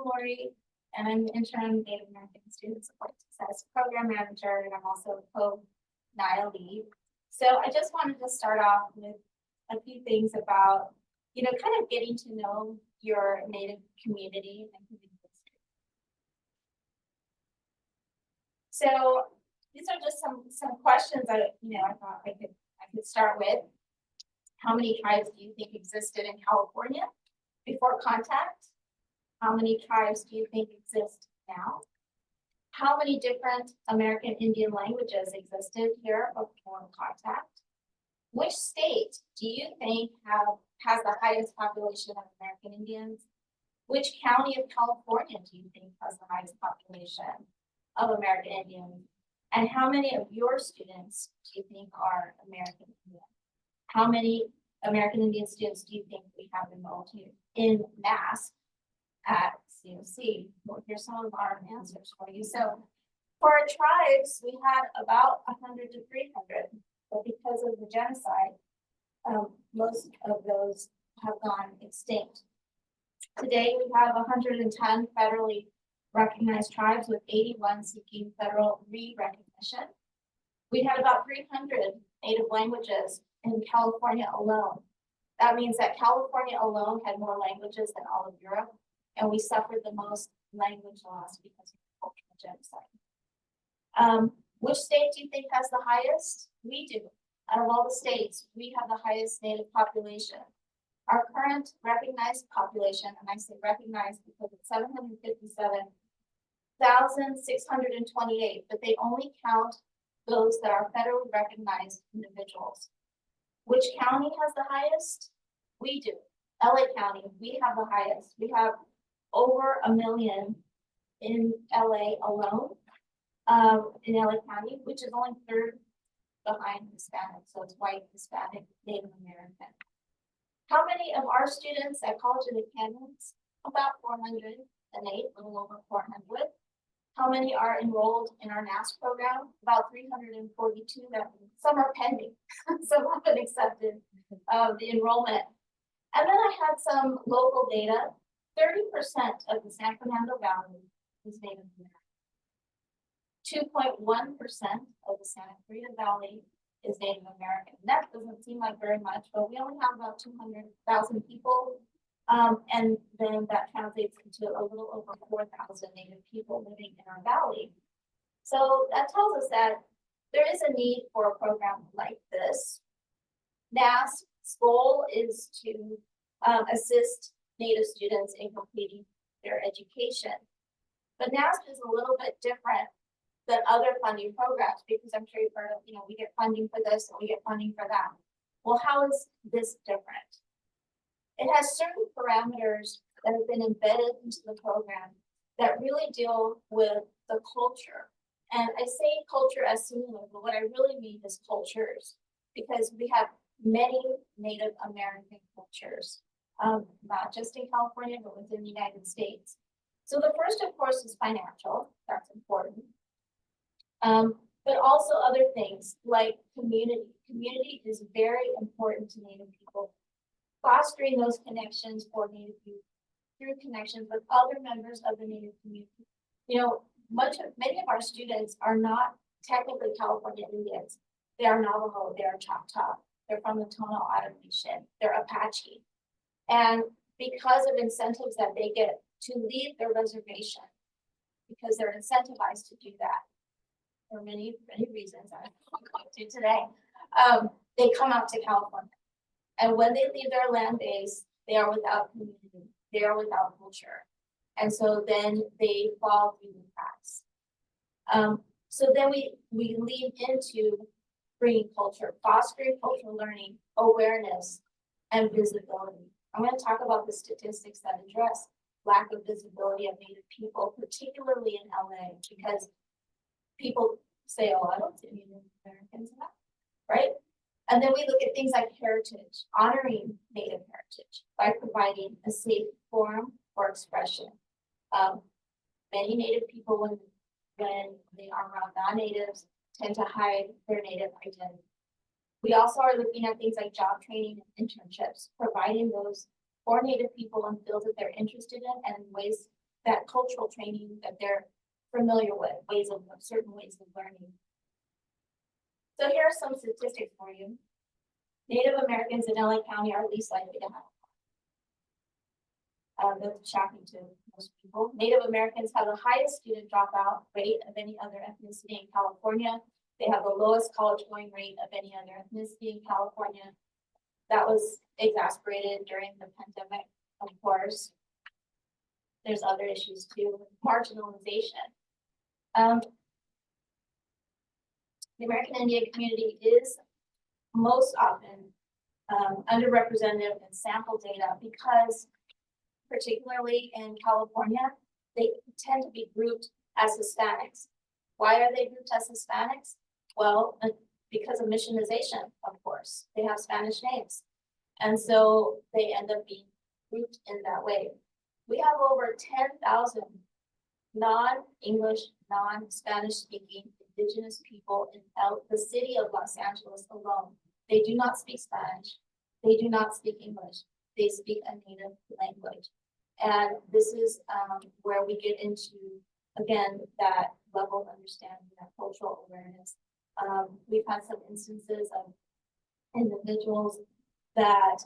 Lori, and I'm the interim Native American Student Support Success Program Manager, and I'm also a co-NIA lead. So I just wanted to start off with a few things about, kind of getting to know your Native community and community history. So these are just some questions that I thought I could start with. How many tribes do you think existed in California before contact? How many tribes do you think exist now? How many different American Indian languages existed here before contact? Which state do you think has the highest population of American Indians? Which county of California do you think has the highest population of American Indians? And how many of your students do you think are American Indian? How many American Indian students do you think we have enrolled in NASSSP at COC? Well, here's some of our answers for you. So for our tribes, we had about 100 to 300, but because of the genocide, most of those have gone extinct. Today, we have 110 federally recognized tribes with 81 seeking federal re-recognition. We had about 300 native languages in California alone. That means that California alone had more languages than all of Europe, and we suffered the most language loss because of the cultural genocide. Which state do you think has the highest? We do. Out of all the states, we have the highest native population. Our current recognized population, and I say recognized because it's 757,628, but they only count those that are federally recognized individuals. Which county has the highest? We do. LA County, we have the highest. We have over 1 million in LA alone, in LA County, which is only third behind Hispanic. So it's white, Hispanic, Native American. How many of our students at College of the Canyons? About 408, a little over 400. How many are enrolled in our NASS program? About 342. That some are pending, some have been accepted the enrollment. And then I had some local data. 30% of the San Fernando Valley is Native American. 2.1% of the Santa Clarita Valley is Native American. That doesn't seem like very much, but we only have about 200,000 people. And then that translates into a little over 4,000 Native people living in our valley. So that tells us that there is a need for a program like this. NASS's goal is to assist Native students in completing their education. But NASSP is a little bit different than other funding programs because I'm sure you've heard of, we get funding for this and we get funding for that. Well, how is this different? It has certain parameters that have been embedded into the program that really deal with the culture. And I say culture as singular, but what I really mean is cultures, because we have many Native American cultures, not just in California, but within the United States. So the first, of course, is financial. That's important. But also other things like community. Community is very important to Native people. Fostering those connections for Native youth through connections with other members of the Native community. Many of our students are not technically California Indians. They are Navajo, they are Choctaw, they're from the Tono Otter Nation, they're Apache. And because of incentives that they get to leave their reservation, because they're incentivized to do that, for many reasons I won't go into today, they come out to California. And when they leave their land base, they are without community, they are without culture. And so then they fall through the cracks. So then we lean into bringing culture, fostering cultural learning, awareness, and visibility. I'm going to talk about the statistics that address lack of visibility of Native people, particularly in LA, because people say, oh, I don't see Native Americans enough, right? And then we look at things like heritage, honoring Native heritage by providing a safe forum for expression. Many Native people, when they are around non-Natives, tend to hide their Native identity. We also are looking at things like job training and internships, providing those for Native people in fields that they're interested in and ways that cultural training that they're familiar with, certain ways of learning. So here are some statistics for you. Native Americans in LA County are least likely to have. That's shocking to most people. Native Americans have the highest student dropout rate of any other ethnicity in California. They have the lowest college going rate of any other ethnicity in California. That was exacerbated during the pandemic, of course. There's other issues too, marginalization. The American Indian community is most often underrepresented in sample data because, particularly in California, they tend to be grouped as Hispanics. Why are they grouped as Hispanics? Well, because of missionization, of course. They have Spanish names. And so they end up being grouped in that way. We have over 10,000 non-English, non-Spanish speaking indigenous people in the city of Los Angeles alone. They do not speak Spanish. They do not speak English. They speak a native language. And this is where we get into, again, that level of understanding, that cultural awareness. We've had some instances of individuals that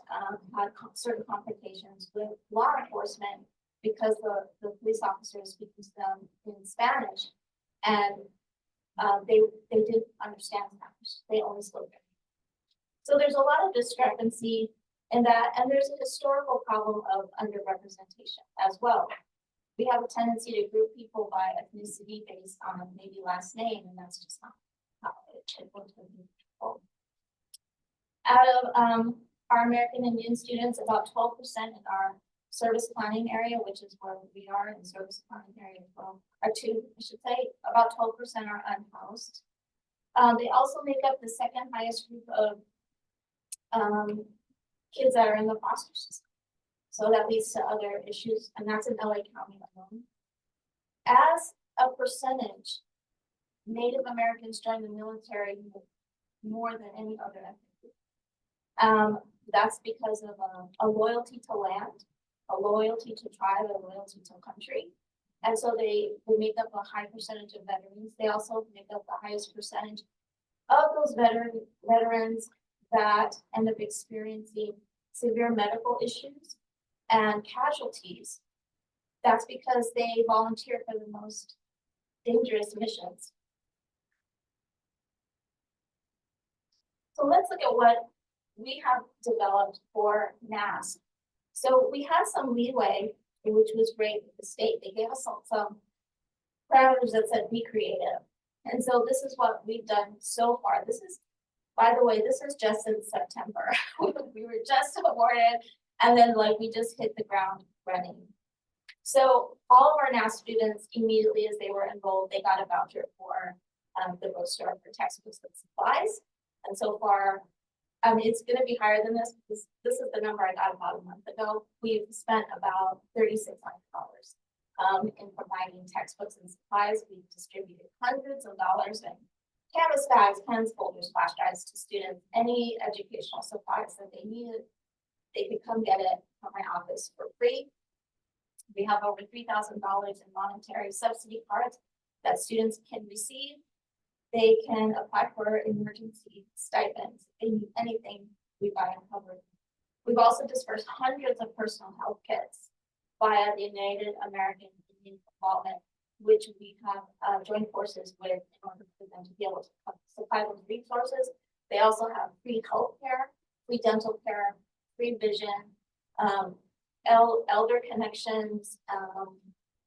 had certain complications with law enforcement because the police officer is speaking to them in Spanish, and they didn't understand Spanish. They only spoke it. So there's a lot of discrepancy in that, and there's a historical problem of underrepresentation as well. We have a tendency to group people by ethnicity based on maybe last name, and that's just not how it should be. Out of our American Indian students, about 12% in our service planning area, which is where we are in service planning area as well, I should say, about 12% are unhoused. They also make up the second highest group of kids that are in the foster system. So that leads to other issues, and that's in LA County alone. As a percentage, Native Americans join the military more than any other ethnicity. That's because of a loyalty to land, a loyalty to tribe, a loyalty to country. And so they make up a high percentage of veterans. They also make up the highest percentage of those veterans that end up experiencing severe medical issues and casualties. That's because they volunteer for the most dangerous missions. So let's look at what we have developed for NASS. So we had some leeway, which was great with the state. They gave us some parameters that said be creative. And so this is what we've done so far. This is, by the way, this is just in September. We were just awarded, and then we just hit the ground running. So all of our NASS students, immediately as they were enrolled, they got a voucher for the bookstore for textbooks and supplies. And so far, it's going to be higher than this. This is the number I got about a month ago. We've spent about $3,600 in providing textbooks and supplies. We've distributed hundreds of dollars in canvas bags, pens, folders, flash drives to students. Any educational supplies that they needed, they could come get it from my office for free. We have over $3,000 in monetary subsidy cards that students can receive. They can apply for emergency stipends, anything we buy and cover. We've also dispersed hundreds of personal health kits via the United American Indian Involvement, which we have joined forces with in order for them to be able to supply those resources. They also have free health care, free dental care, free vision, elder connections,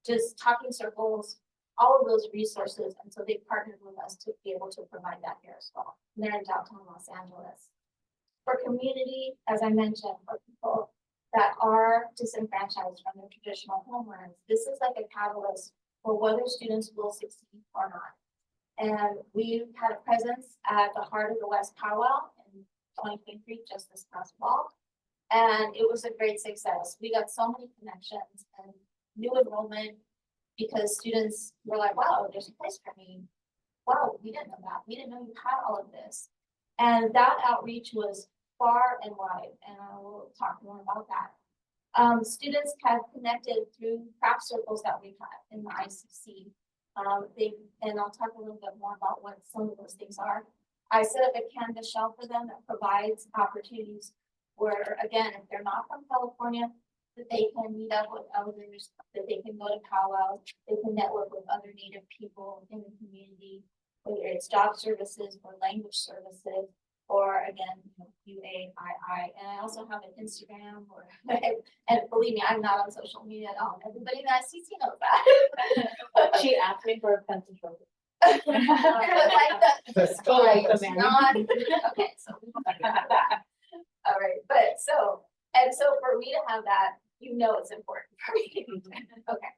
just talking circles, all of those resources. And so they partnered with us to be able to provide that here as well. And they're in downtown Los Angeles. For community, as I mentioned, for people that are disenfranchised from their traditional homelands, this is like a catalyst for whether students will succeed or not. And we've had a presence at the Heart of the West powwow in 2023, just this past fall. And it was a great success. We got so many connections and new enrollment because students were like, wow, there's a place for me. Wow, we didn't know that. We didn't know you had all of this. And that outreach was far and wide. And I will talk more about that. Students have connected through craft circles that we've had in the ICC. And I'll talk a little bit more about what some of those things are. I set up a Canvas shell for them that provides opportunities where, again, if they're not from California, that they can meet up with elders, that they can go to powwows, they can network with other Native people in the community, whether it's job services or language services, or again, UAII. And I also have an Instagram, or and believe me, I'm not on social media at all. Everybody in the ICC knows that. She asked me for a pencil trophy. Like the Like the it's man. not, okay, so. All right, but so for me to have that, it's important for me. Okay.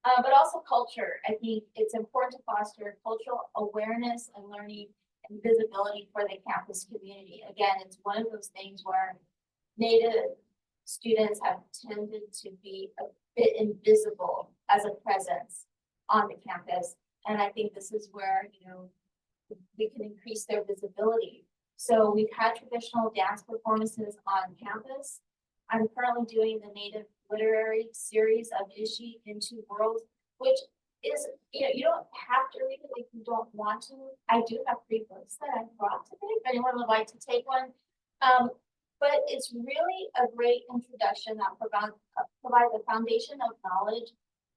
But also culture. I think it's important to foster cultural awareness and learning and visibility for the campus community. Again, it's one of those things where Native students have tended to be a bit invisible as a presence on the campus. And I think this is where, we can increase their visibility. So we've had traditional dance performances on campus. I'm currently doing the Native literary series of Ishi into Worlds, which is, you don't have to read it if you don't want to. I do have 3 books that I brought today, if anyone would like to take one. But it's really a great introduction that provides a foundation of knowledge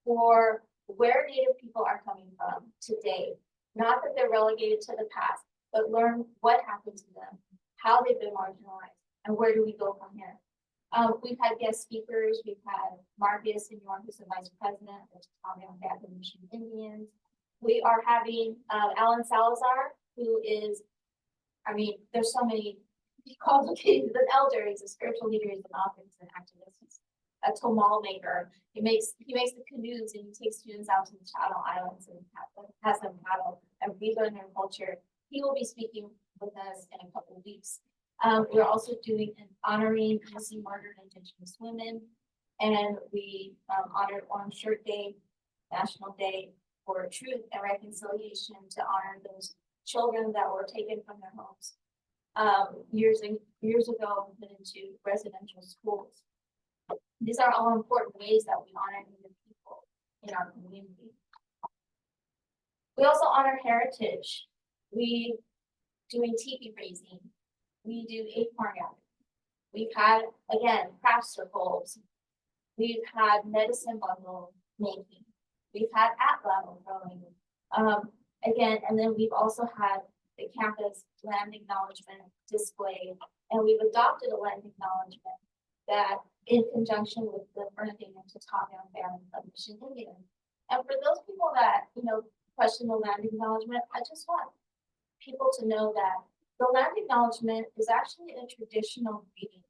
for where Native people are coming from today. Not that they're relegated to the past, but learn what happened to them, how they've been marginalized, and where do we go from here. We've had guest speakers. We've had Marcus Senor, who's the vice president of the Tommy Mission Indians. We are having Alan Salazar, who is, there's so many qualifications. An elder, he's a spiritual leader, he's an author, he's an activist, he's a tomal maker. He makes the canoes and he takes students out to the Channel Islands and has them paddle and relearn their culture. He will be speaking with us in a couple of weeks. We're also doing an honoring missing murdered Indigenous women, and we honored Orange Shirt Day, National Day for Truth and Reconciliation, to honor those children that were taken from their homes years ago and put into residential schools. These are all important ways that we honor Native people in our community. We also honor heritage. We doing teepee raising. We do acorn gathering. We've had, again, craft circles. We've had medicine bundle making. We've had at-level growing. Again, and then we've also had the campus land acknowledgement display, and we've adopted a land acknowledgement that, in conjunction with the Bernadine and Tatamian Band of Mission Indian. And for those people that, question the land acknowledgement, I just want people to know that the land acknowledgement is actually a traditional reading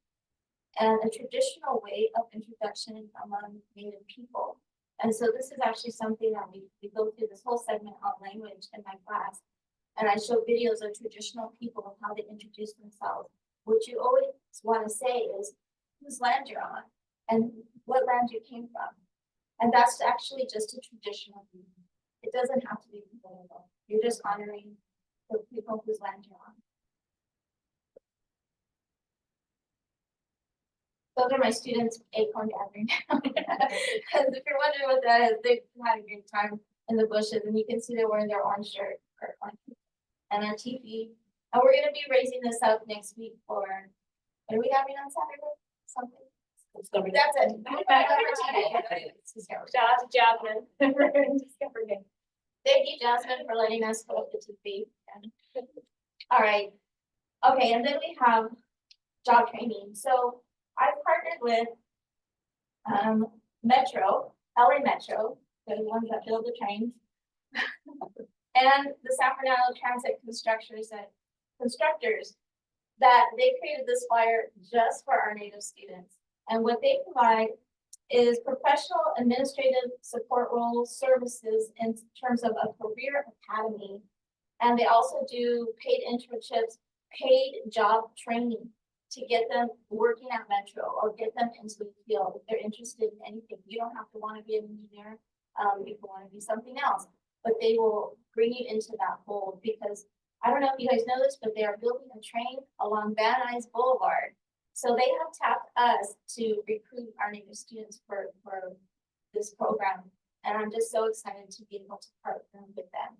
and a traditional way of introduction among Native people. And so this is actually something that we go through this whole segment on language in my class. And I show videos of traditional people and how they introduce themselves. What you always want to say is whose land you're on and what land you came from. And that's actually just a traditional reading. It doesn't have to be political. You're just honoring the people whose land you're on. Those are my students' acorn gathering. Because if you're wondering what that is, they've had a great time in the bushes, and you can see they're wearing their orange shirt and their teepee. And we're going to be raising this up next week for, what are we having on Saturday? Something. That's it. Shout out to Jasmine. Thank you, Jasmine, for letting us put up the teepee. All right. Okay, and then we have job training. So I partnered with Metro, LA Metro, the ones that build the trains, and the San Fernando Transit constructors that they created this flyer just for our Native students. And what they provide is professional administrative support roles, services in terms of a career academy. And they also do paid internships, paid job training to get them working at Metro or get them into the field if they're interested in anything. You don't have to want to be an engineer. You can want to do something else, but they will bring you into that fold, because I don't know if you guys know this, but they are building a train along Van Nuys Boulevard So they have tapped us to recruit our Native students for this program. And I'm just so excited to be able to partner with them.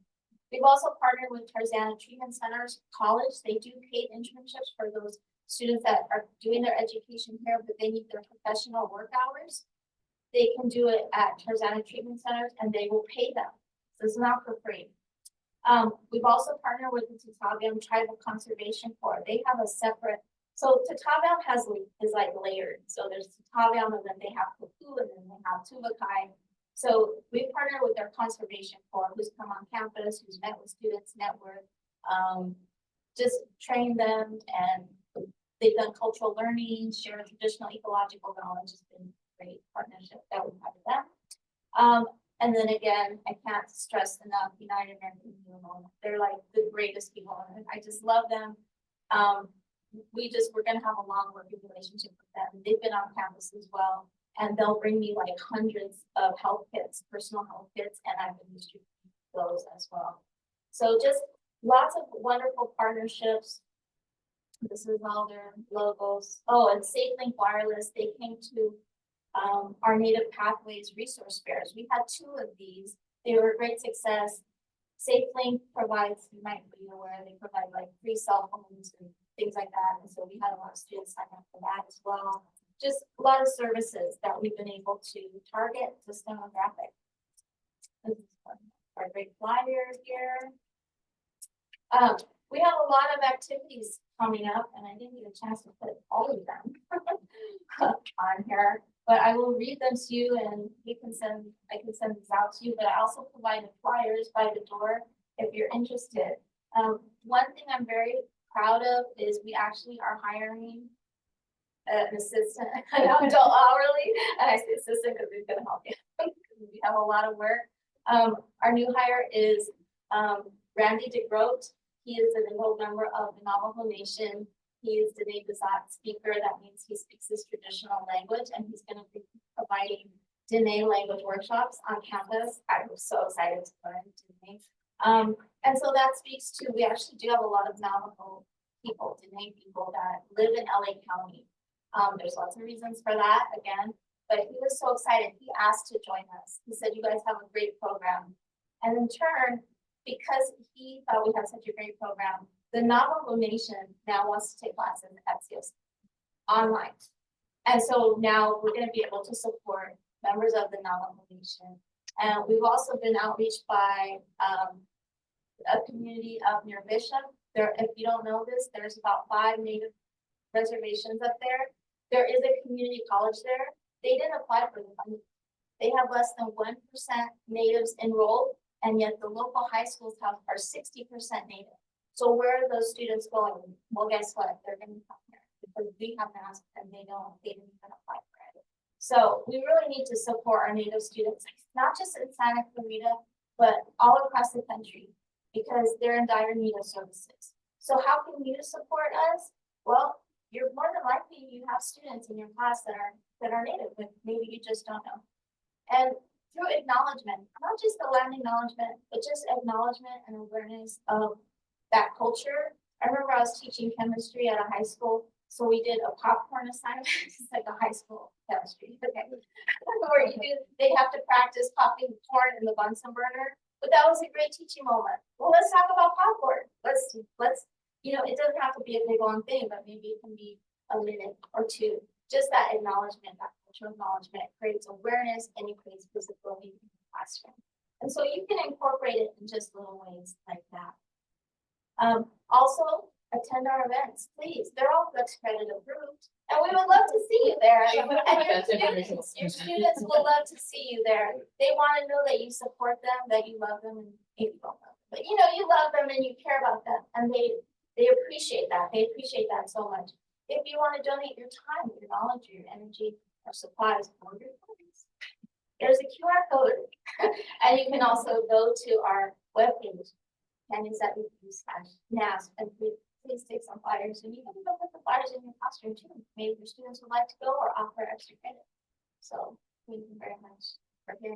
We've also partnered with Tarzana Treatment Centers College. They do paid internships for those students that are doing their education here, but they need their professional work hours. They can do it at Tarzana Treatment Centers and they will pay them. So it's not for free. We've also partnered with the Tataviam Tribal Conservation Corps. They have a separate, so Tataviam is like layered. So there's Tataviam and then they have Puku and then they have Tuvakai. So we partner with their conservation corps who's come on campus, who's met with students, network, just train them, and they've done cultural learning, share traditional ecological knowledge. It's been a great partnership that we've had with them. And then again, I can't stress enough, United American Union. They're like the greatest people, and I just love them. We're gonna have a long working relationship with them. They've been on campus as well. And they'll bring me like hundreds of health kits, personal health kits, and I've been distributing those as well. So just lots of wonderful partnerships. This is all their logos. Oh, and SafeLink Wireless, they came to our Native Pathways resource fairs. We had 2 of these. They were a great success. SafeLink provides, you might be aware, they provide like free cell phones and things like that. And so we had a lot of students sign up for that as well. Just a lot of services that we've been able to target this demographic. This is our great flyer here. We have a lot of activities coming up, and I didn't get a chance to put all of them on here, but I will read them to you, and I can send these out to you. But I also provided flyers by the door if you're interested. One thing I'm very proud of is we actually are hiring an assistant, an adult hourly, and I say assistant because he's gonna help you. We have a lot of work. Our new hire is Randy DeGroat. He is an enrolled member of the Navajo Nation. He is the Native speaker. That means he speaks this traditional language, and he's going to be providing Dene language workshops on campus. I'm so excited to learn Dene. And so that speaks to, we actually do have a lot of Navajo people, Dene people that live in LA County. There's lots of reasons for that, again, but he was so excited. He asked to join us. He said, you guys have a great program. And in turn, because he thought we had such a great program, the Navajo Nation now wants to take classes at COC online. And so now we're going to be able to support members of the Navajo Nation. And we've also been outreached by a community up near Bishop. There, if you don't know this, there's about 5 Native reservations up there. There is a community college there. They didn't apply for the funding. They have less than 1% natives enrolled, and yet the local high schools are 60% native. So where are those students going? Well, guess what? They're going to come here because we haven't asked and they didn't even apply for it. So we really need to support our native students, not just in Santa Clarita, but all across the country, because they're in dire need of services. So how can you support us? Well, you're more than likely you have students in your class that are native, but maybe you just don't know. And through acknowledgement, not just the land acknowledgement, but just acknowledgement and awareness of that culture. I remember I was teaching chemistry at a high school, so we did a popcorn assignment. It's like a high school chemistry, okay? Where they have to practice popping corn in the Bunsen burner. But that was a great teaching moment. Well, let's talk about popcorn. Let's it doesn't have to be a big long thing, but maybe it can be a minute or 2. Just that acknowledgement, that cultural acknowledgement creates awareness and it creates visibility in the classroom. And so you can incorporate it in just little ways like that. Also, attend our events, please. They're all Flex Credit approved, and we would love to see you there. And your students will love to see you there. They want to know that you support them, that you love them, and maybe you don't know them, but you love them and you care about them, and they appreciate that. They appreciate that so much. If you want to donate your time, your knowledge, your energy, or supplies, or your funds, there's a QR code, and you can also go to our webpage, NASSSP, and please take some flyers, and you can go put the flyers in your classroom too. Maybe your students would like to go or offer extra credit. So thank you very much for hearing.